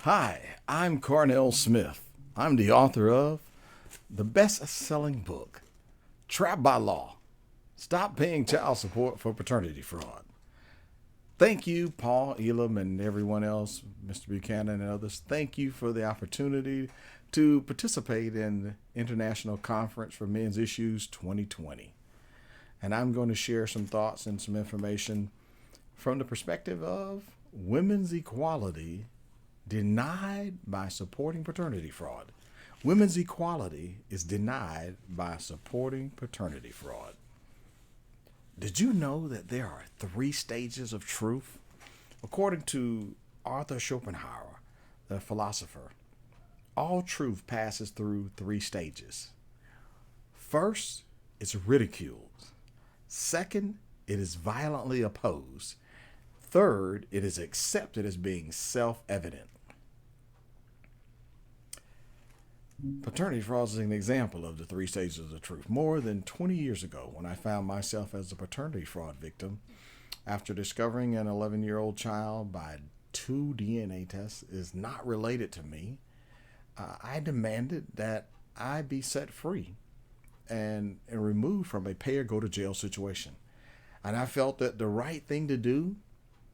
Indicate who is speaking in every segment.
Speaker 1: Hi, I'm Carnell Smith. I'm the author of the best-selling book, Trapped by Law: Stop Paying Child Support for Paternity Fraud. Thank you, Paul Elam and everyone else, Mr. Buchanan and others. Thank you for the opportunity to participate in the International Conference for Men's Issues 2020. And I'm going to share some thoughts and some information from the perspective of women's equality denied by supporting paternity fraud. Women's equality is denied by supporting paternity fraud. Did you know that there are three stages of truth? According to Arthur Schopenhauer, the philosopher, all truth passes through three stages. First, it's ridiculed. Second, it is violently opposed. Third, it is accepted as being self-evident. Paternity fraud is an example of the three stages of truth. More than 20 years ago, when I found myself as a paternity fraud victim, after discovering an 11-year-old child by two DNA tests is not related to me, I demanded that I be set free and removed from a pay or go to jail situation. And I felt that the right thing to do,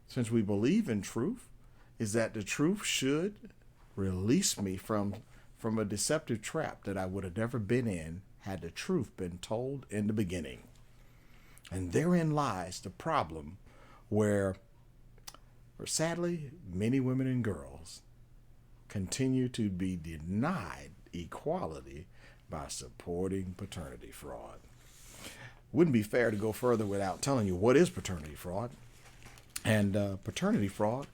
Speaker 1: since we believe in truth, is that the truth should release me from a deceptive trap that I would have never been in had the truth been told in the beginning. And therein lies the problem where sadly, many women and girls continue to be denied equality by supporting paternity fraud. Wouldn't be fair to go further without telling you what is paternity fraud. And paternity fraud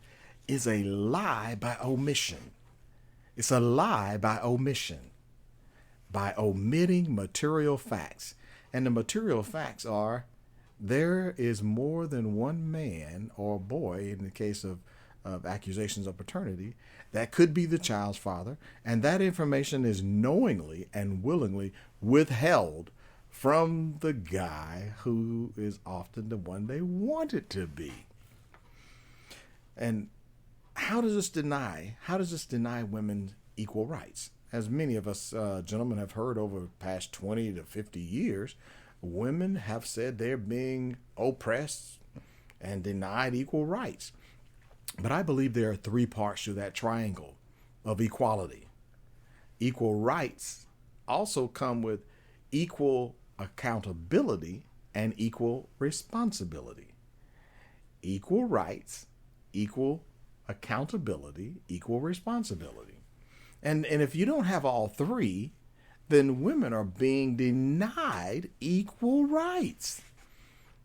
Speaker 1: is a lie by omission. It's a lie by omission, by omitting material facts. And the material facts are there is more than one man or boy, in the case of accusations of paternity, that could be the child's father. And that information is knowingly and willingly withheld from the guy who is often the one they want it to be. And how does this deny women equal rights? As many of us gentlemen have heard over the past 20 to 50 years, women have said they're being oppressed and denied equal rights. But I believe there are three parts to that triangle of equality. Equal rights also come with equal accountability and equal responsibility. Equal rights, equal accountability, equal responsibility. And if you don't have all three, then women are being denied equal rights.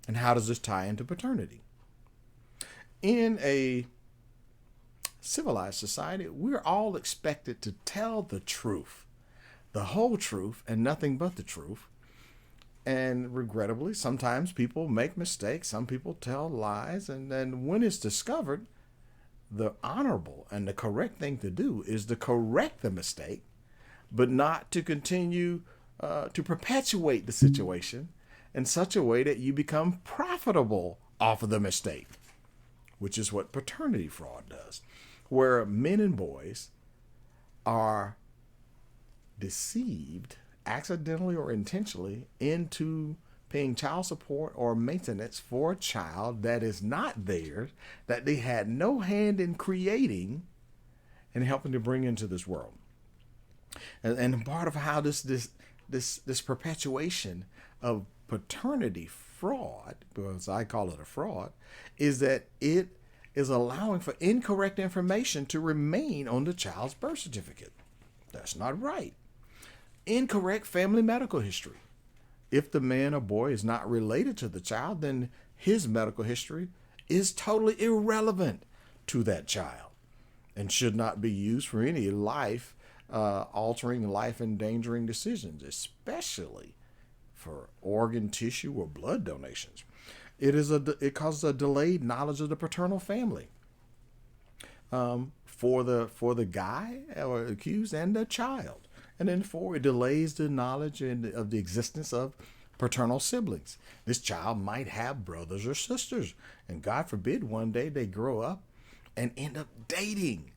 Speaker 1: And how does this tie into paternity? In a civilized society, we're all expected to tell the truth, the whole truth, and nothing but the truth. And regrettably, sometimes people make mistakes. Some people tell lies. And then when it's discovered, the honorable and the correct thing to do is to correct the mistake, but not to continue to perpetuate the situation in such a way that you become profitable off of the mistake, which is what paternity fraud does, where men and boys are deceived accidentally or intentionally into paying child support or maintenance for a child that is not theirs, that they had no hand in creating and helping to bring into this world. And part of how this perpetuation of paternity fraud, because I call it a fraud, is that it is allowing for incorrect information to remain on the child's birth certificate. That's not right. Incorrect family medical history. If the man or boy is not related to the child, then his medical history is totally irrelevant to that child and should not be used for any life-altering, life-endangering decisions, especially for organ, tissue, or blood donations. It causes a delayed knowledge of the paternal family for the guy or accused and the child. And then four, it delays the knowledge of the existence of paternal siblings. This child might have brothers or sisters, and God forbid one day they grow up and end up dating,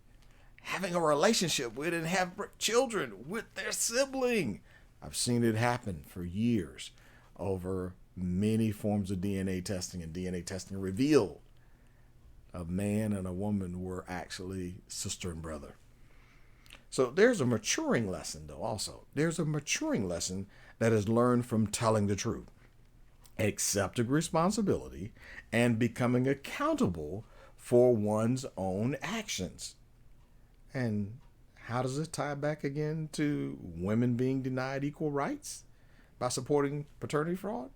Speaker 1: having a relationship with and have children with their sibling. I've seen it happen for years over many forms of DNA testing, and DNA testing revealed a man and a woman were actually sister and brother. So there's a maturing lesson, though, also. There's a maturing lesson that is learned from telling the truth, accepting responsibility, and becoming accountable for one's own actions. And how does this tie back again to women being denied equal rights by supporting paternity fraud?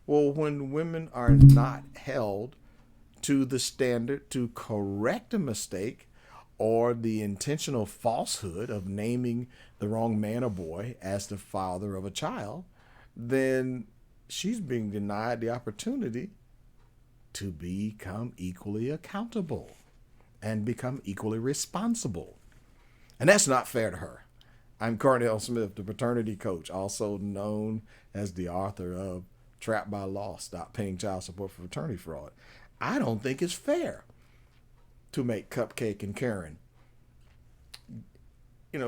Speaker 1: Well, when women are not held to the standard to correct a mistake or the intentional falsehood of naming the wrong man or boy as the father of a child, then she's being denied the opportunity to become equally accountable and become equally responsible. And that's not fair to her. I'm Carnell Smith, the paternity coach, also known as the author of Trapped by Law, Stop Paying Child Support for Paternity Fraud. I don't think it's fair to make Cupcake and Karen,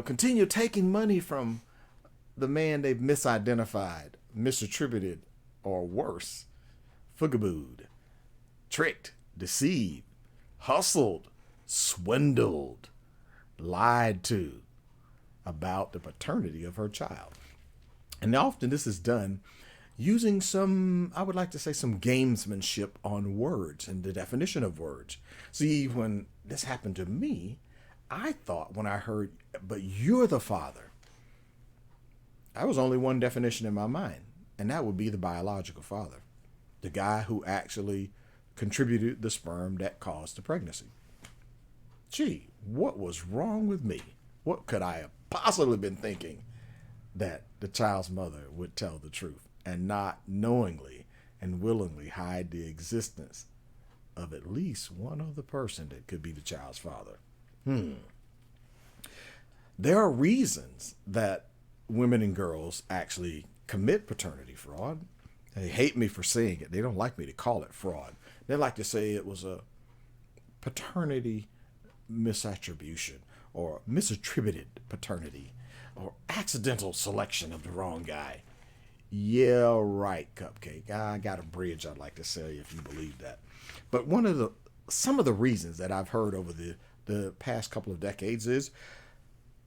Speaker 1: continue taking money from the man they've misidentified, misattributed, or worse, fugabooed, tricked, deceived, hustled, swindled, lied to about the paternity of her child. And often this is done using some gamesmanship on words and the definition of words. See, when this happened to me, I thought when I heard, but you're the father, I was only one definition in my mind, and that would be the biological father, the guy who actually contributed the sperm that caused the pregnancy. Gee, what was wrong with me? What could I have possibly been thinking that the child's mother would tell the truth and not knowingly and willingly hide the existence of at least one other person that could be the child's father? There are reasons that women and girls actually commit paternity fraud. They hate me for saying it. They don't like me to call it fraud. They like to say it was a paternity misattribution or misattributed paternity or accidental selection of the wrong guy. Yeah, right, Cupcake. I got a bridge I'd like to sell you if you believe that. But some of the reasons that I've heard over the past couple of decades is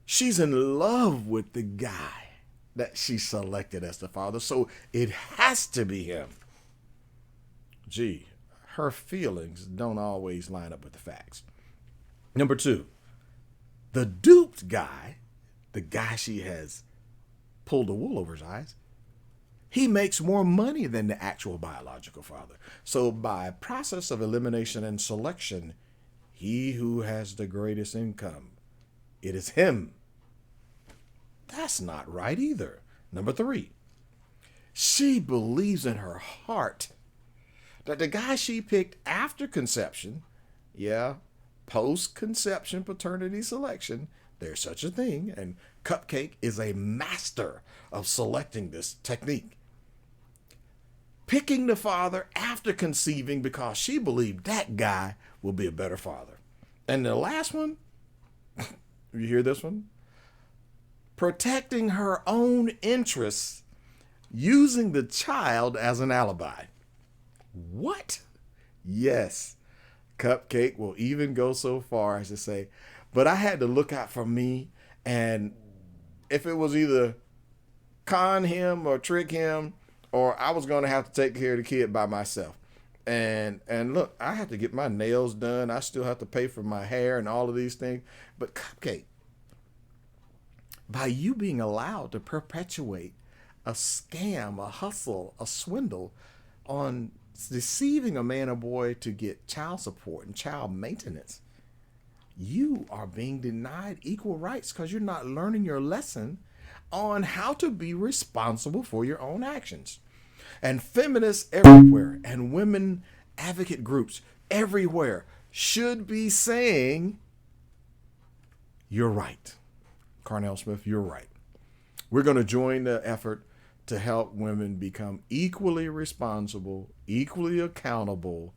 Speaker 1: she's in love with the guy that she selected as the father, so it has to be him. Gee, her feelings don't always line up with the facts. Number two, the duped guy, the guy she has pulled the wool over his eyes, he makes more money than the actual biological father. So by process of elimination and selection, he who has the greatest income, it is him. That's not right either. Number three, she believes in her heart that the guy she picked after conception, post-conception paternity selection, there's such a thing, and Cupcake is a master of selecting this technique. Picking the father after conceiving because she believed that guy will be a better father. And the last one, you hear this one? Protecting her own interests using the child as an alibi. What? Yes, Cupcake will even go so far as to say, but I had to look out for me, and if it was either con him or trick him, or I was going to have to take care of the kid by myself. And look, I have to get my nails done. I still have to pay for my hair and all of these things. But Cupcake, by you being allowed to perpetuate a scam, a hustle, a swindle on deceiving a man or boy to get child support and child maintenance, you are being denied equal rights because you're not learning your lesson on how to be responsible for your own actions. And feminists everywhere and women advocate groups everywhere should be saying, you're right. Carnell Smith, you're right. We're going to join the effort to help women become equally responsible, equally accountable,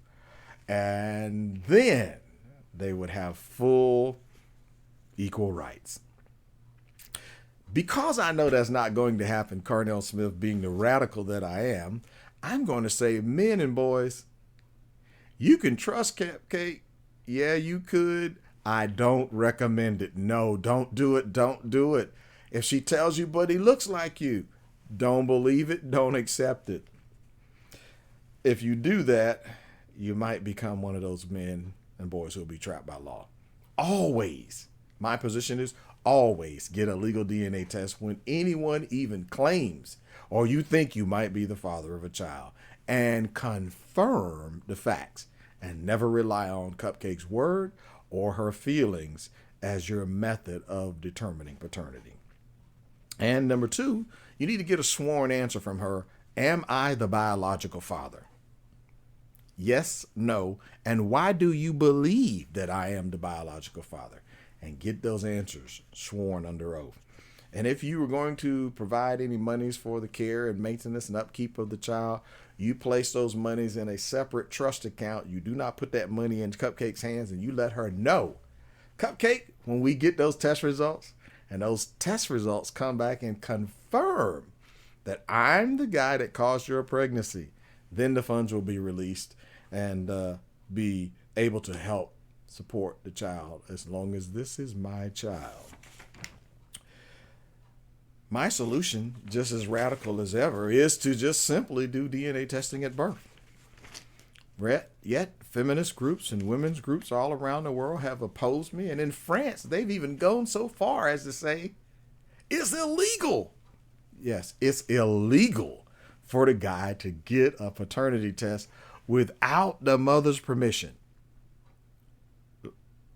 Speaker 1: and then they would have full equal rights. Because I know that's not going to happen, Carnell Smith being the radical that I am, I'm going to say, men and boys, you can trust Cupcake. Yeah, you could. I don't recommend it. No, don't do it. Don't do it. If she tells you, but he looks like you, don't believe it. Don't accept it. If you do that, you might become one of those men and boys who will be trapped by law. Always. My position is always get a legal DNA test when anyone even claims or you think you might be the father of a child, and confirm the facts, and never rely on Cupcake's word or her feelings as your method of determining paternity. And number two, you need to get a sworn answer from her. Am I the biological father? Yes, no, and why do you believe that I am the biological father? And get those answers sworn under oath. And if you were going to provide any monies for the care and maintenance and upkeep of the child, you place those monies in a separate trust account. You do not put that money in Cupcake's hands, and you let her know. Cupcake, when we get those test results, and those test results come back and confirm that I'm the guy that caused your pregnancy, then the funds will be released and be able to help support the child as long as this is my child. My solution, just as radical as ever, is to just simply do DNA testing at birth. Yet, feminist groups and women's groups all around the world have opposed me. And in France, they've even gone so far as to say, it's illegal. Yes, it's illegal for the guy to get a paternity test without the mother's permission.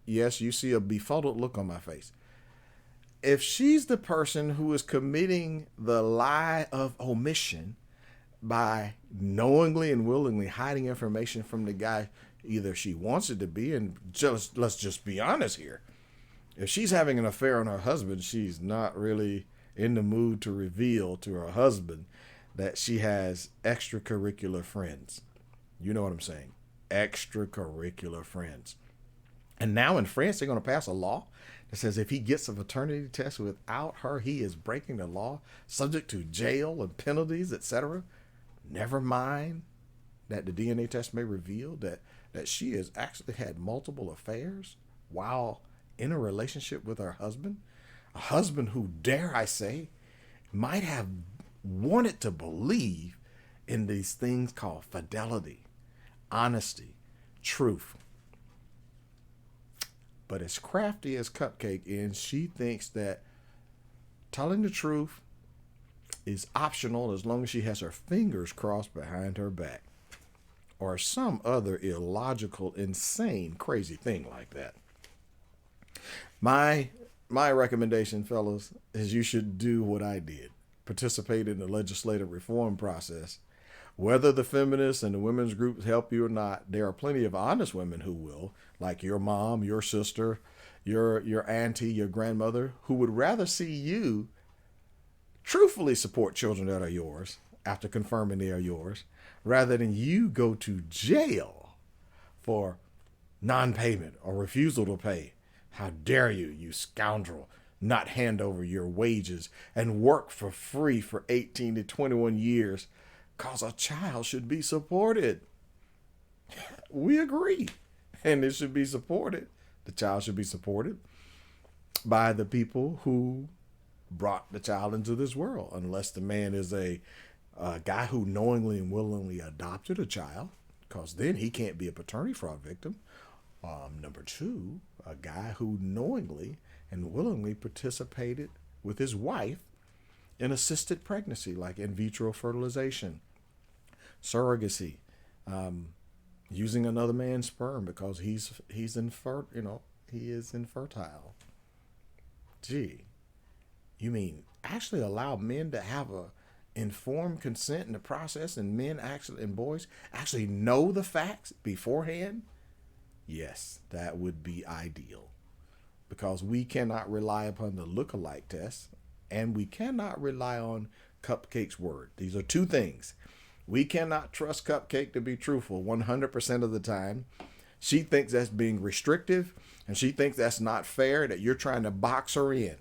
Speaker 1: Yes, you see a befuddled look on my face. If she's the person who is committing the lie of omission by knowingly and willingly hiding information from the guy, either she wants it to be, and let's just be honest here. If she's having an affair on her husband, she's not really in the mood to reveal to her husband that she has extracurricular friends. You know what I'm saying? Extracurricular friends. And now in France, they're going to pass a law that says if he gets a paternity test without her, he is breaking the law, subject to jail and penalties, etc. Never mind that the DNA test may reveal that she has actually had multiple affairs while in a relationship with her husband. A husband who, dare I say, might have wanted to believe in these things called fidelity, honesty, truth. But as crafty as Cupcake is, she thinks that telling the truth is optional as long as she has her fingers crossed behind her back, or some other illogical, insane, crazy thing like that. My recommendation, fellas, is you should do what I did. Participate in the legislative reform process. Whether the feminists and the women's groups help you or not, there are plenty of honest women who will, like your mom, your sister, your auntie, your grandmother, who would rather see you truthfully support children that are yours after confirming they are yours, rather than you go to jail for non-payment or refusal to pay. How dare you, you scoundrel, not hand over your wages and work for free for 18 to 21 years, because a child should be supported. We agree. And it should be supported. The child should be supported by the people who brought the child into this world, unless the man is a guy who knowingly and willingly adopted a child, because then he can't be a paternity fraud victim. Number two, a guy who knowingly and willingly participated with his wife in assisted pregnancy, like in vitro fertilization, surrogacy, using another man's sperm because he is infertile. Gee, you mean actually allow men to have a informed consent in the process, and men actually and boys actually know the facts beforehand? Yes, that would be ideal, because we cannot rely upon the look-alike test, and we cannot rely on Cupcake's word. These are two things. We cannot trust Cupcake to be truthful 100% of the time. She thinks that's being restrictive, and she thinks that's not fair, that you're trying to box her in.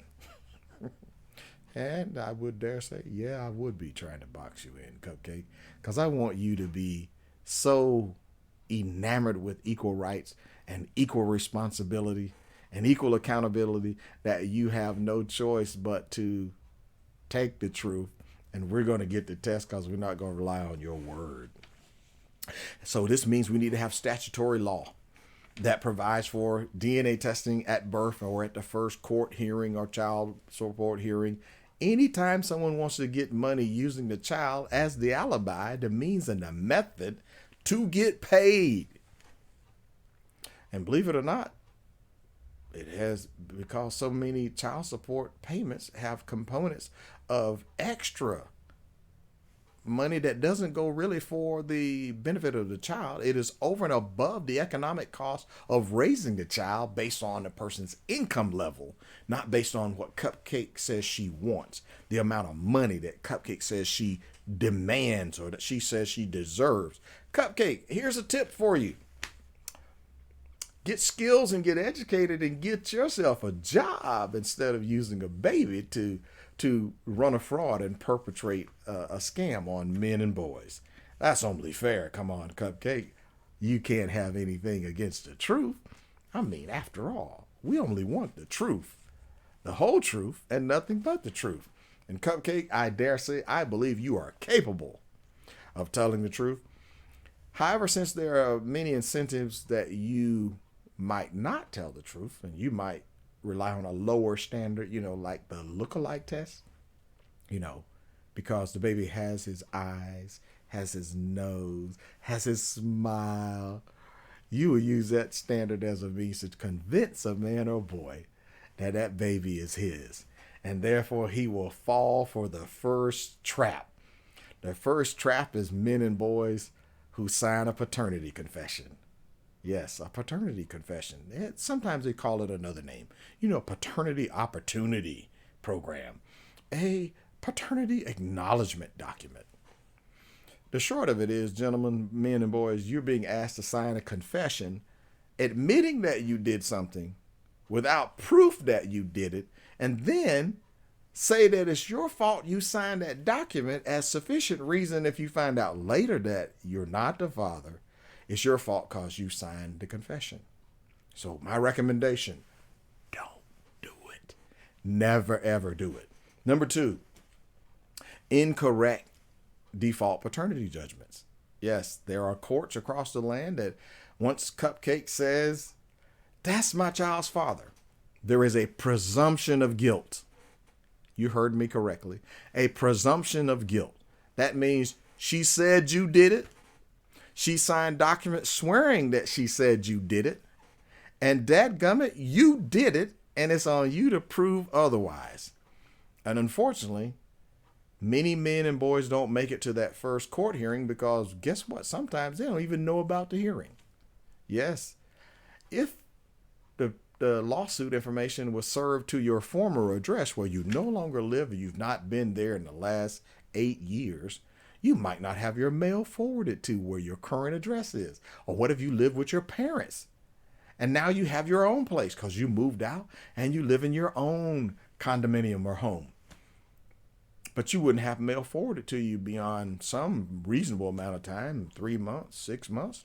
Speaker 1: And I would dare say, yeah, I would be trying to box you in, Cupcake, because I want you to be so enamored with equal rights and equal responsibility and equal accountability that you have no choice but to take the truth, and we're going to get the test because we're not going to rely on your word. So this means we need to have statutory law that provides for DNA testing at birth or at the first court hearing or child support hearing. Anytime someone wants to get money using the child as the alibi, the means and the method to get paid. And believe it or not, it has, because so many child support payments have components of extra money that doesn't go really for the benefit of the child. It is over and above the economic cost of raising the child based on the person's income level, not based on what Cupcake says she wants, the amount of money that Cupcake says she demands or that she says she deserves. Cupcake, here's a tip for you. Get skills and get educated and get yourself a job instead of using a baby to run a fraud and perpetrate a scam on men and boys. That's only fair. Come on, Cupcake. You can't have anything against the truth. I mean, after all, we only want the truth, the whole truth, and nothing but the truth. And Cupcake, I dare say, I believe you are capable of telling the truth. However, since there are many incentives that you might not tell the truth, and you might rely on a lower standard, like the look-alike test, because the baby has his eyes, has his nose, has his smile. You will use that standard as a means to convince a man or boy that that baby is his. And therefore, he will fall for the first trap. The first trap is men and boys who sign a paternity confession. Yes, a paternity confession. Sometimes they call it another name. Paternity opportunity program. A paternity acknowledgement document. The short of it is, gentlemen, men and boys, you're being asked to sign a confession admitting that you did something without proof that you did it, and then say that it's your fault you signed that document as sufficient reason if you find out later that you're not the father. It's your fault because you signed the confession. So my recommendation, don't do it. Never, ever do it. Number 2, incorrect default paternity judgments. Yes, there are courts across the land that once Cupcake says, that's my child's father, there is a presumption of guilt. You heard me correctly. A presumption of guilt. That means she said you did it. She signed documents swearing that she said you did it. And dadgummit, you did it, and it's on you to prove otherwise. And unfortunately, many men and boys don't make it to that first court hearing because guess what? Sometimes they don't even know about the hearing. Yes, if the lawsuit information was served to your former address where you no longer live or you've not been there in the last 8 years, you might not have your mail forwarded to where your current address is. Or what if you live with your parents and now you have your own place because you moved out and you live in your own condominium or home? But you wouldn't have mail forwarded to you beyond some reasonable amount of time, 3 months, 6 months,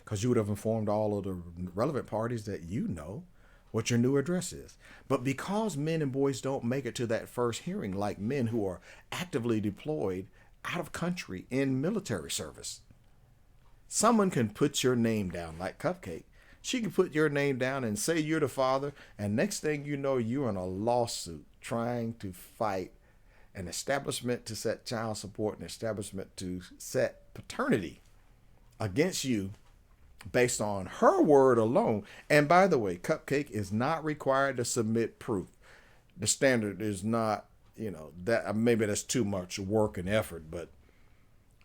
Speaker 1: because you would have informed all of the relevant parties that you know what your new address is. But because men and boys don't make it to that first hearing, like men who are actively deployed out of country in military service, someone can put your name down like Cupcake. She can put your name down and say you're the father, and next thing you know, you're in a lawsuit trying to fight an establishment to set child support, an establishment to set paternity against you based on her word alone. And by the way, Cupcake is not required to submit proof. The standard is not, that maybe that's too much work and effort, but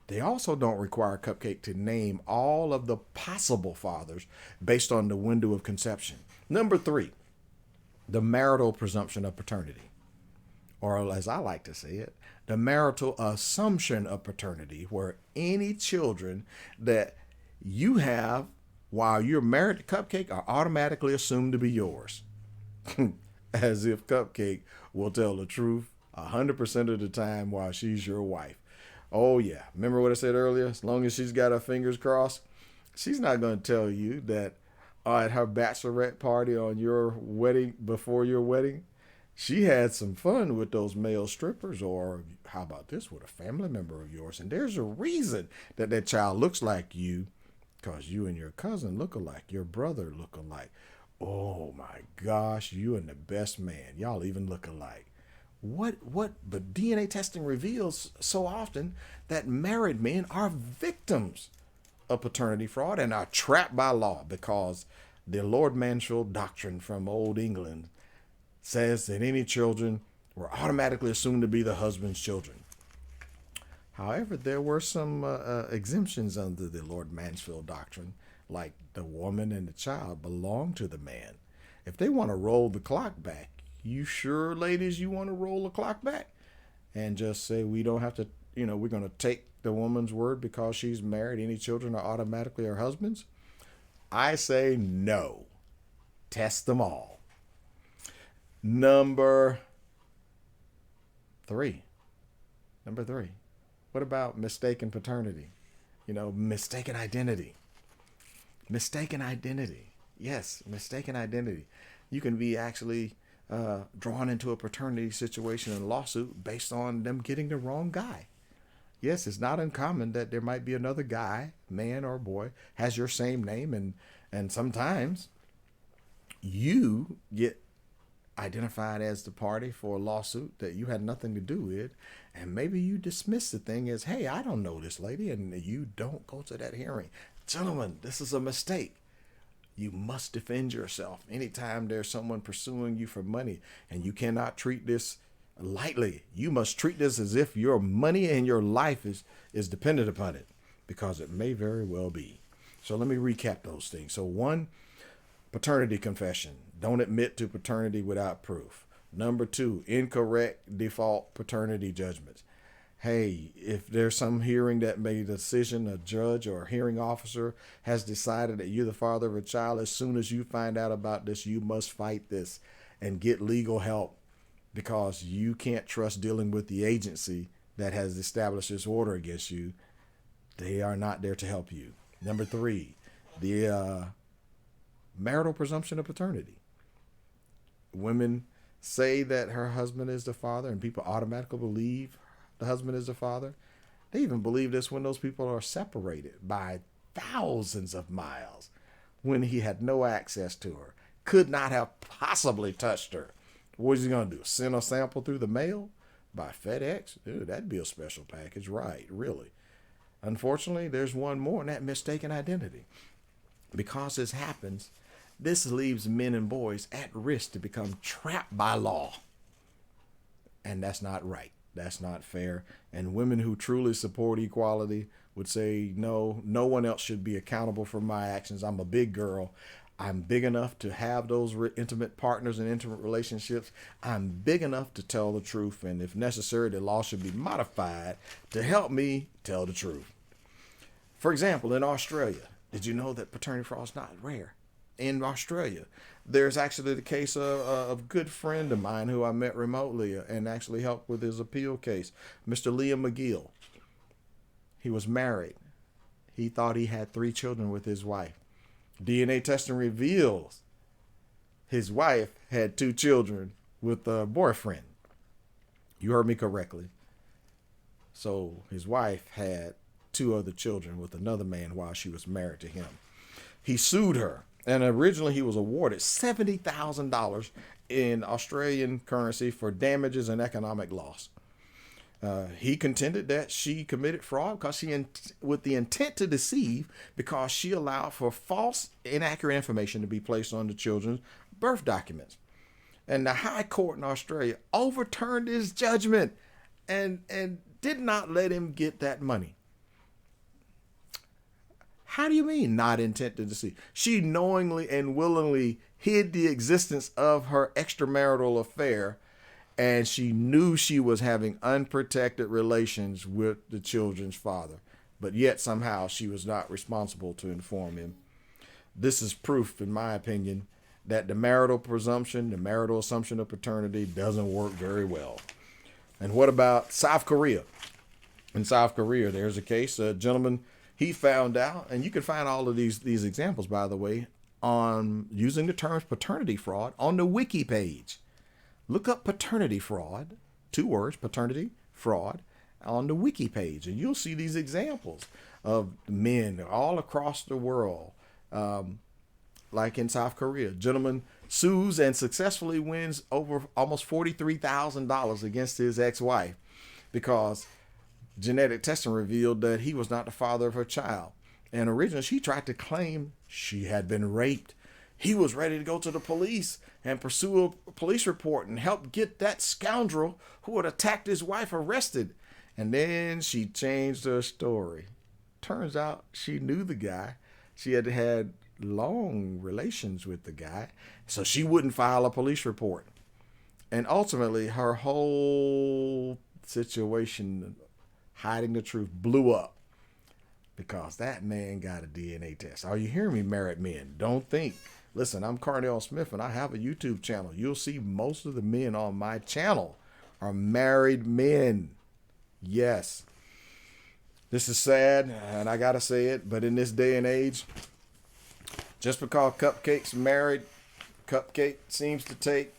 Speaker 1: they also don't require Cupcake to name all of the possible fathers based on the window of conception. Number 3, the marital presumption of paternity. Or as I like to say it, the marital assumption of paternity, where any children that you have while you're married to Cupcake are automatically assumed to be yours. As if Cupcake will tell the truth 100% of the time while she's your wife. Oh, yeah. Remember what I said earlier? As long as she's got her fingers crossed, she's not going to tell you that at her bachelorette party on your wedding, before your wedding, she had some fun with those male strippers, or how about this, with a family member of yours. And there's a reason that that child looks like you, because you and your cousin look alike, your brother look alike. Oh my gosh, you and the best man, y'all even look alike. But DNA testing reveals so often that married men are victims of paternity fraud and are trapped by law, because the Lord Mansfield doctrine from old England says that any children were automatically assumed to be the husband's children. However, there were some exemptions under the Lord Mansfield doctrine, like the woman and the child belong to the man. If they want to roll the clock back, you sure, ladies, you want to roll the clock back and just say we don't have to, we're going to take the woman's word because she's married, any children are automatically her husband's? I say no. Test them all. Number three. What about mistaken paternity? Mistaken identity. Mistaken identity. Yes, mistaken identity. You can be actually drawn into a paternity situation and lawsuit based on them getting the wrong guy. Yes, it's not uncommon that there might be another guy, man or boy, has your same name, and sometimes you get identified as the party for a lawsuit that you had nothing to do with, and maybe you dismiss the thing as, hey, I don't know this lady, and you don't go to that hearing. Gentlemen, this is a mistake. You must defend yourself anytime there's someone pursuing you for money, and you cannot treat this lightly. You must treat this as if your money and your life is dependent upon it, because it may very well be. So let me recap those things. So 1, paternity confession. Don't admit to paternity without proof. Number 2, incorrect default paternity judgments. Hey, if there's some hearing that made a decision, a judge or a hearing officer has decided that you're the father of a child, as soon as you find out about this, you must fight this and get legal help, because you can't trust dealing with the agency that has established this order against you. They are not there to help you. Number 3, the marital presumption of paternity. Women say that her husband is the father, and people automatically believe the husband is the father. They even believe this when those people are separated by thousands of miles, when he had no access to her, could not have possibly touched her. What is he going to do? Send a sample through the mail by FedEx? Dude, that'd be a special package, right? Really. Unfortunately, there's one more, and that mistaken identity. Because this happens, this leaves men and boys at risk to become trapped by law. And that's not right. That's not fair. And women who truly support equality would say, no one else should be accountable for my actions. I'm a big girl. I'm big enough to have those intimate partners and intimate relationships. I'm big enough to tell the truth. And if necessary, the law should be modified to help me tell the truth. For example, in Australia, did you know that paternity fraud is not rare? In Australia, there's actually the case of a good friend of mine who I met remotely and actually helped with his appeal case, Mr. Liam McGill. He was married. He thought he had 3 children with his wife. DNA testing reveals his wife had 2 children with a boyfriend. You heard me correctly. So his wife had 2 other children with another man while she was married to him. He sued her, and originally he was awarded $70,000 in Australian currency for damages and economic loss. He contended that she committed fraud because with the intent to deceive, because she allowed for false, inaccurate information to be placed on the children's birth documents. And the High Court in Australia overturned his judgment and did not let him get that money. How do you mean not intent to deceive? She knowingly and willingly hid the existence of her extramarital affair, and she knew she was having unprotected relations with the children's father, but yet somehow she was not responsible to inform him. This is proof, in my opinion, that the marital presumption, the marital assumption of paternity doesn't work very well. And what about South Korea? In South Korea, there's a case, a gentleman, he found out, and you can find all of these examples, by the way, on using the terms paternity fraud on the wiki page. Look up paternity fraud, 2 words, paternity fraud, on the wiki page, and you'll see these examples of men all across the world. Like in South Korea, a gentleman sues and successfully wins over almost $43,000 against his ex-wife because genetic testing revealed that he was not the father of her child. And originally she tried to claim she had been raped. He was ready to go to the police and pursue a police report and help get that scoundrel who had attacked his wife arrested. And then she changed her story. Turns out she knew the guy. She had had long relations with the guy, so she wouldn't file a police report. And ultimately, her whole situation, hiding the truth, blew up because that man got a DNA test. Are you hearing me, married men? Don't think. Listen, I'm Carnell Smith, and I have a YouTube channel. You'll see most of the men on my channel are married men. Yes. This is sad, and I got to say it, but in this day and age, just because Cupcake's married, Cupcake seems to take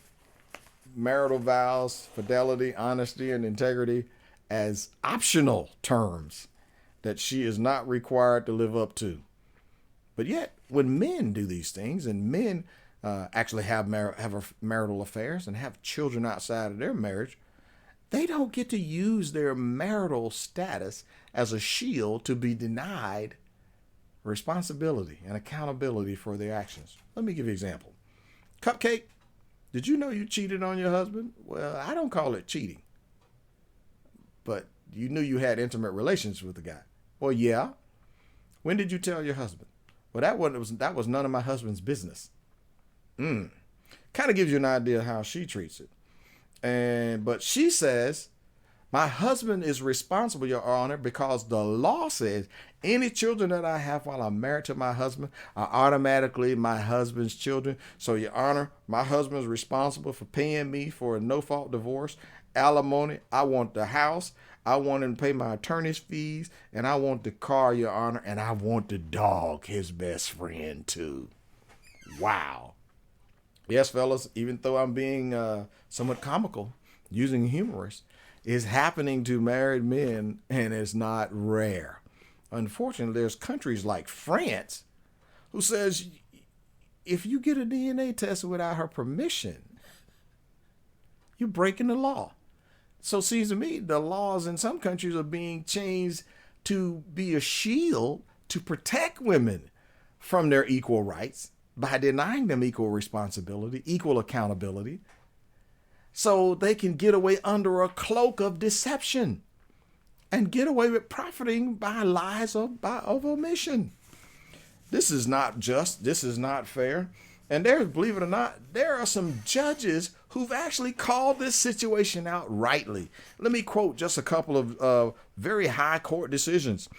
Speaker 1: marital vows, fidelity, honesty, and integrity as optional terms that she is not required to live up to. But yet, when men do these things, and men actually have marital affairs and have children outside of their marriage, they don't get to use their marital status as a shield to be denied responsibility and accountability for their actions. Let me give you an example. Cupcake, did you know you cheated on your husband? Well, I don't call it cheating. But you knew you had intimate relations with the guy. Well, yeah. When did you tell your husband? Well, that was none of my husband's business. Kind of gives you an idea of how she treats it. But she says, my husband is responsible, Your Honor, because the law says any children that I have while I'm married to my husband are automatically my husband's children. So, Your Honor, my husband is responsible for paying me for a no-fault divorce, alimony. I want the house. I want him to pay my attorney's fees. And I want the car, Your Honor. And I want the dog, his best friend, too. Wow. Yes, fellas, even though I'm being somewhat comical, using humorous, is happening to married men, and it's not rare. Unfortunately, there's countries like France who says if you get a DNA test without her permission, you're breaking the law. So it seems to me the laws in some countries are being changed to be a shield to protect women from their equal rights by denying them equal responsibility, equal accountability, so they can get away under a cloak of deception and get away with profiting by lies of omission. This is not just. This is not fair. And believe it or not, there are some judges who've actually called this situation out rightly. Let me quote just a couple of very high court decisions.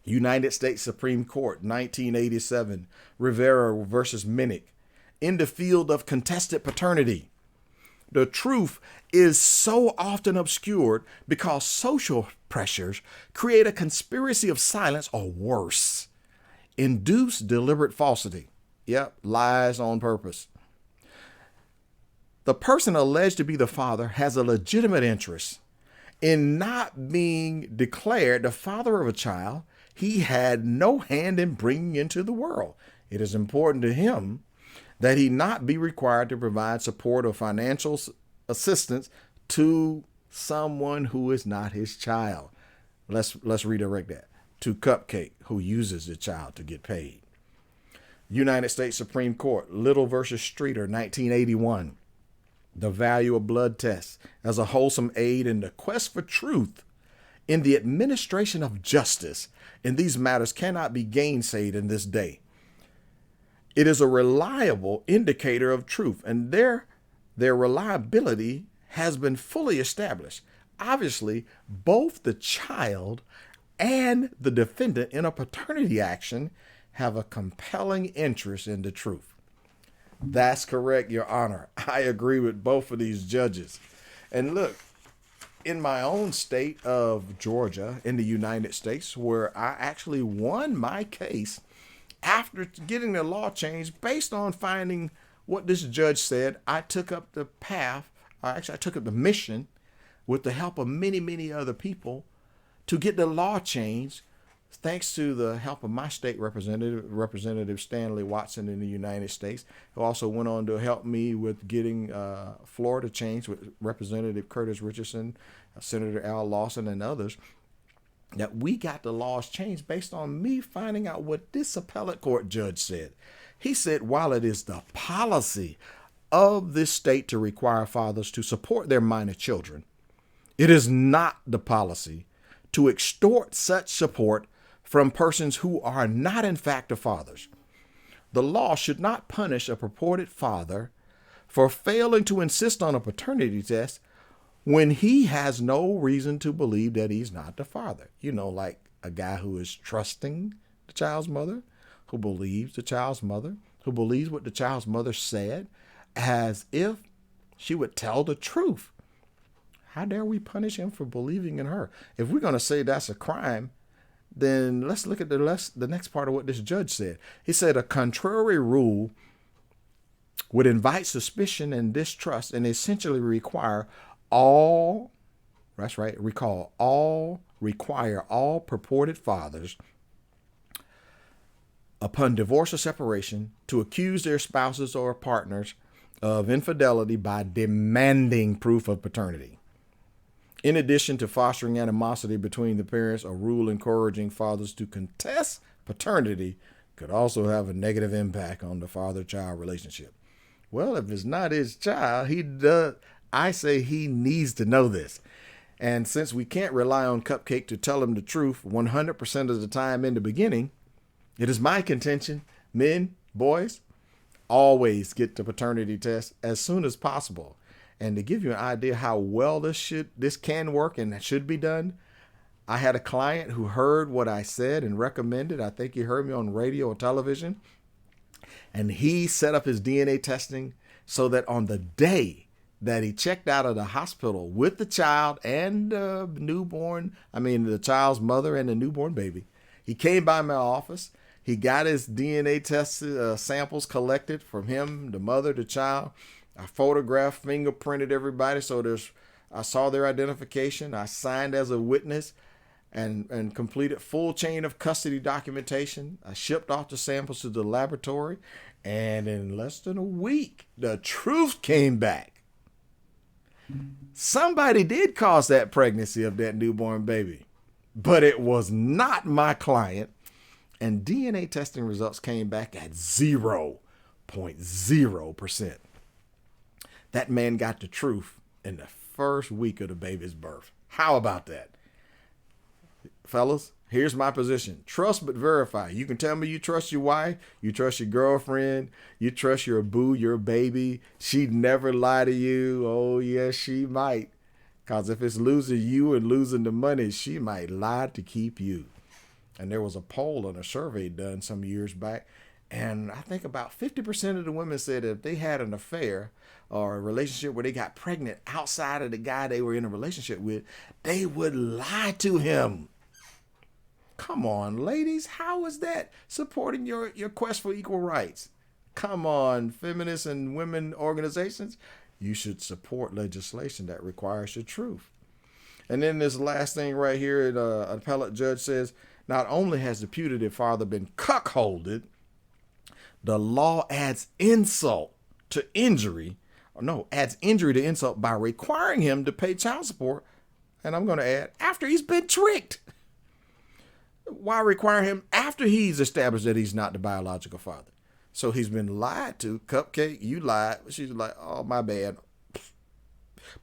Speaker 1: United States Supreme Court, 1987, Rivera versus Minnick. In the field of contested paternity, the truth is so often obscured because social pressures create a conspiracy of silence, or worse, induce deliberate falsity. Yep, lies on purpose. The person alleged to be the father has a legitimate interest in not being declared the father of a child he had no hand in bringing into the world. It is important to him that he not be required to provide support or financial assistance to someone who is not his child. Let's redirect that to Cupcake, who uses the child to get paid. United States Supreme Court, Little versus Streeter, 1981. The value of blood tests as a wholesome aid in the quest for truth in the administration of justice in these matters cannot be gainsaid in this day. It is a reliable indicator of truth, and their reliability has been fully established. Obviously, both the child and the defendant in a paternity action have a compelling interest in the truth. That's correct, Your Honor. I agree with both of these judges. And look, in my own state of Georgia in the United States, where I actually won my case after getting the law changed based on finding what this judge said, I took up the path, I took up the mission with the help of many, many other people to get the law changed, thanks to the help of my state representative, Representative Stanley Watson in the United States, who also went on to help me with getting Florida changed with Representative Curtis Richardson, Senator Al Lawson, and others, that we got the laws changed based on me finding out what this appellate court judge said. He said, while it is the policy of this state to require fathers to support their minor children, it is not the policy to extort such support from persons who are not in fact the fathers. The law should not punish a purported father for failing to insist on a paternity test when he has no reason to believe that he's not the father. You know, like a guy who is trusting the child's mother, who believes the child's mother, who believes what the child's mother said, as if she would tell the truth. How dare we punish him for believing in her? If we're going to say that's a crime, then let's look at the next part of what this judge said. He said a contrary rule would invite suspicion and distrust and essentially require all, that's right, require all purported fathers upon divorce or separation to accuse their spouses or partners of infidelity by demanding proof of paternity. In addition to fostering animosity between the parents, a rule encouraging fathers to contest paternity could also have a negative impact on the father-child relationship. Well, if it's not his child, I say he needs to know this. And since we can't rely on Cupcake to tell him the truth 100% of the time in the beginning, it is my contention, men, boys, always get the paternity test as soon as possible. And to give you an idea how well this can work and should be done, I had a client who heard what I said and recommended. I think he heard me on radio or television. And he set up his DNA testing so that on the day that he checked out of the hospital with the child and the child's mother and the newborn baby, he came by my office. He got his DNA test samples collected from him, the mother, the child. I photographed, fingerprinted everybody, so I saw their identification. I signed as a witness and completed full chain of custody documentation. I shipped off the samples to the laboratory, and in less than a week, the truth came back. Somebody did cause that pregnancy of that newborn baby, but it was not my client, and DNA testing results came back at 0.0%. That man got the truth in the first week of the baby's birth. How about that? Fellas, here's my position. Trust but verify. You can tell me you trust your wife, you trust your girlfriend, you trust your boo, your baby. She'd never lie to you. Oh, yes, she might. Because if it's losing you and losing the money, she might lie to keep you. And there was a poll and a survey done some years back, and I think about 50% of the women said that if they had an affair or a relationship where they got pregnant outside of the guy they were in a relationship with, they would lie to him. Come on, ladies. How is that supporting your quest for equal rights? Come on, feminist and women organizations. You should support legislation that requires the truth. And then this last thing right here, the appellate judge says, not only has the putative father been cuckolded, the law adds insult to injury to insult by requiring him to pay child support. And I'm going to add, after he's been tricked. Why require him after he's established that he's not the biological father? So he's been lied to. Cupcake, you lied. She's like, oh, my bad.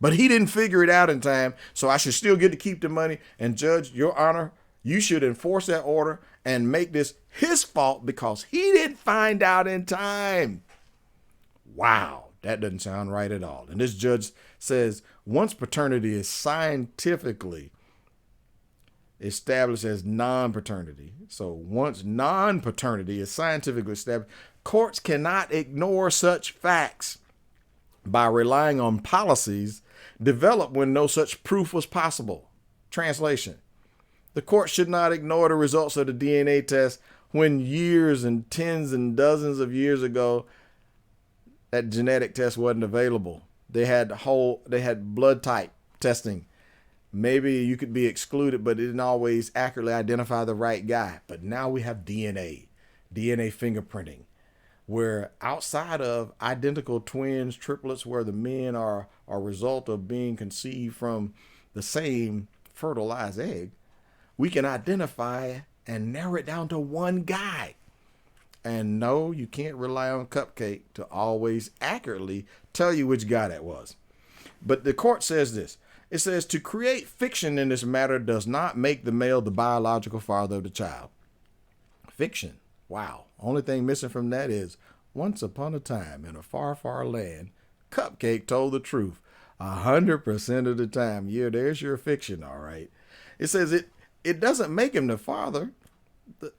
Speaker 1: But he didn't figure it out in time, so I should still get to keep the money. And Judge, Your Honor, you should enforce that order and make this his fault because he didn't find out in time. Wow, that doesn't sound right at all. And this judge says once paternity is scientifically established as non-paternity. So once non-paternity is scientifically established, courts cannot ignore such facts by relying on policies developed when no such proof was possible. Translation: the court should not ignore the results of the DNA test when years and tens and dozens of years ago that genetic test wasn't available. They had blood type testing. Maybe you could be excluded, but it didn't always accurately identify the right guy. But now we have DNA fingerprinting, where outside of identical twins, triplets, where the men are a result of being conceived from the same fertilized egg, we can identify and narrow it down to one guy. And no, you can't rely on Cupcake to always accurately tell you which guy that was. But the court says this. It says to create fiction in this matter does not make the male the biological father of the child. Fiction. Wow. Only thing missing from that is once upon a time in a far, far land, Cupcake told the truth 100% of the time. Yeah, there's your fiction, all right. It says it doesn't make him the father.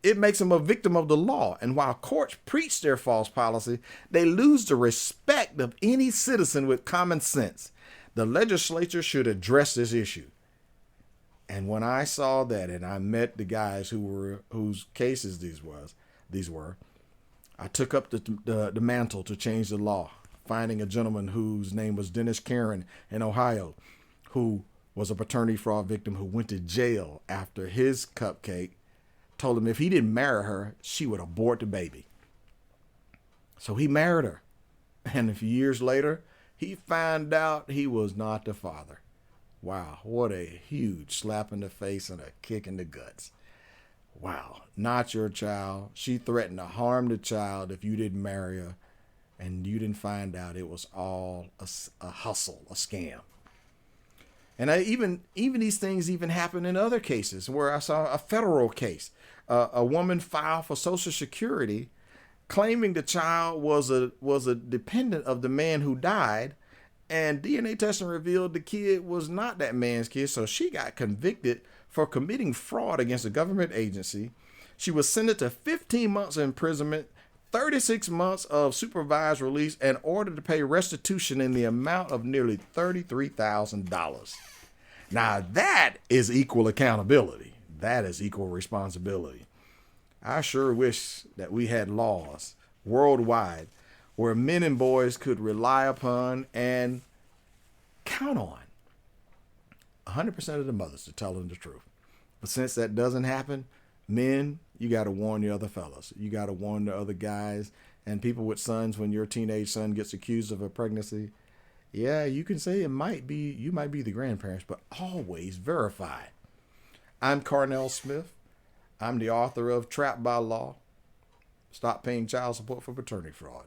Speaker 1: It makes him a victim of the law. And while courts preach their false policy, they lose the respect of any citizen with common sense. The legislature should address this issue. And when I saw that, and I met the guys whose cases these were, I took up the mantle to change the law, finding a gentleman whose name was Dennis Karen in Ohio, who was a paternity fraud victim who went to jail after his Cupcake told him if he didn't marry her, she would abort the baby. So he married her. And a few years later, he found out he was not the father. Wow, what a huge slap in the face and a kick in the guts. Wow, not your child. She threatened to harm the child if you didn't marry her, and you didn't find out it was all a hustle, a scam. And even these things even happen in other cases where I saw a federal case. A woman filed for Social Security claiming the child was a dependent of the man who died, and DNA testing revealed the kid was not that man's kid, so she got convicted for committing fraud against a government agency. She was sentenced to 15 months of imprisonment, 36 months of supervised release, and ordered to pay restitution in the amount of nearly $33,000. Now that is equal accountability. That is equal responsibility. I sure wish that we had laws worldwide where men and boys could rely upon and count on 100% of the mothers to tell them the truth. But since that doesn't happen, men, you got to warn the other fellas. You got to warn the other guys and people with sons. When your teenage son gets accused of a pregnancy, yeah, you can say you might be the grandparents, but always verify. I'm Carnell Smith. I'm the author of Trapped by Law, Stop Paying Child Support for Paternity Fraud.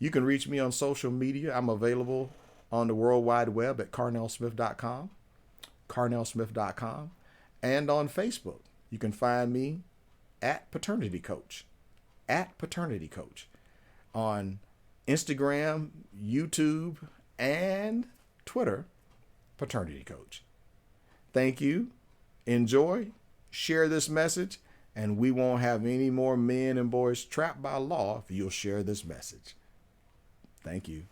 Speaker 1: You can reach me on social media. I'm available on the World Wide Web at carnellsmith.com, and on Facebook. You can find me at Paternity Coach, on Instagram, YouTube, and Twitter, Paternity Coach. Thank you. Enjoy, share this message, and we won't have any more men and boys trapped by law if you'll share this message. Thank you.